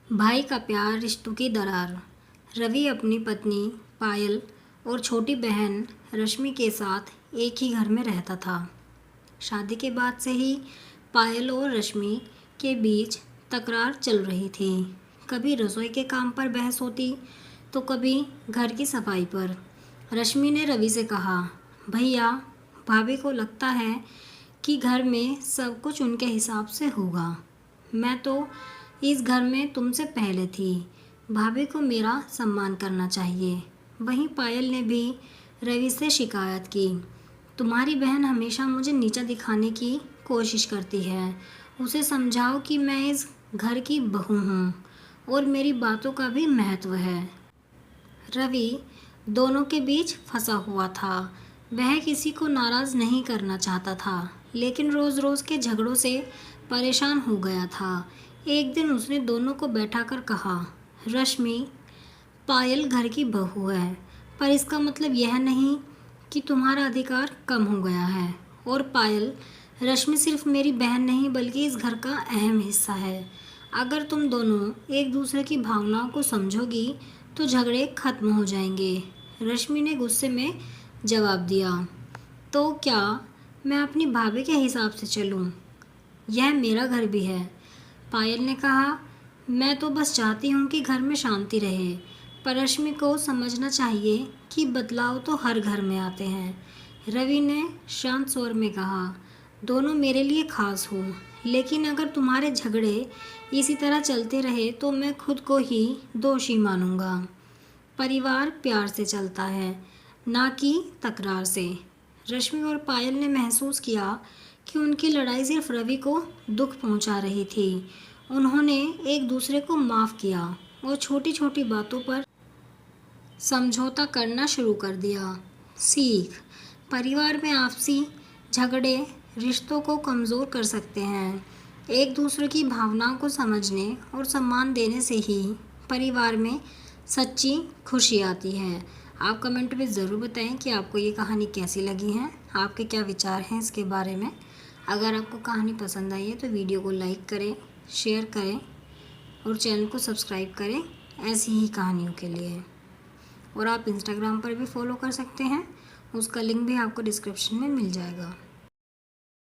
भाई का प्यार रिश्तों की दरार। रवि अपनी पत्नी पायल और छोटी बहन रश्मि के साथ एक ही घर में रहता था। शादी के बाद से ही पायल और रश्मि के बीच तकरार चल रही थी। कभी रसोई के काम पर बहस होती तो कभी घर की सफाई पर। रश्मि ने रवि से कहा, भैया, भाभी को लगता है कि घर में सब कुछ उनके हिसाब से होगा। मैं तो इस घर में तुमसे पहले थी। भाभी को मेरा सम्मान करना चाहिए। वहीं पायल ने भी रवि से शिकायत की, तुम्हारी बहन हमेशा मुझे नीचा दिखाने की कोशिश करती है। उसे समझाओ कि मैं इस घर की बहू हूँ और मेरी बातों का भी महत्व है। रवि दोनों के बीच फंसा हुआ था। वह किसी को नाराज़ नहीं करना चाहता था, लेकिन रोज़ रोज़ के झगड़ों से परेशान हो गया था। एक दिन उसने दोनों को बैठाकर कहा, रश्मि, पायल घर की बहू है, पर इसका मतलब यह नहीं कि तुम्हारा अधिकार कम हो गया है। और पायल, रश्मि सिर्फ मेरी बहन नहीं बल्कि इस घर का अहम हिस्सा है। अगर तुम दोनों एक दूसरे की भावनाओं को समझोगी तो झगड़े खत्म हो जाएंगे। रश्मि ने गुस्से में जवाब दिया, तो क्या मैं अपनी भाभी के हिसाब से चलूं? यह मेरा घर भी है। पायल ने कहा, मैं तो बस चाहती हूँ कि घर में शांति रहे, पर रश्मि को समझना चाहिए कि बदलाव तो हर घर में आते हैं। रवि ने शांत स्वर में कहा, दोनों मेरे लिए खास हो, लेकिन अगर तुम्हारे झगड़े इसी तरह चलते रहे तो मैं खुद को ही दोषी मानूंगा। परिवार प्यार से चलता है, ना कि तकरार से। रश्मि और पायल ने महसूस किया कि उनकी लड़ाई सिर्फ रवि को दुख पहुंचा रही थी। उन्होंने एक दूसरे को माफ़ किया और छोटी छोटी बातों पर समझौता करना शुरू कर दिया। सीख, परिवार में आपसी झगड़े रिश्तों को कमज़ोर कर सकते हैं। एक दूसरे की भावनाओं को समझने और सम्मान देने से ही परिवार में सच्ची खुशी आती है। आप कमेंट में ज़रूर बताएं कि आपको ये कहानी कैसी लगी है, आपके क्या विचार हैं इसके बारे में। अगर आपको कहानी पसंद आई है तो वीडियो को लाइक करें, शेयर करें और चैनल को सब्सक्राइब करें ऐसी ही कहानियों के लिए। और आप इंस्टाग्राम पर भी फॉलो कर सकते हैं, उसका लिंक भी आपको डिस्क्रिप्शन में मिल जाएगा।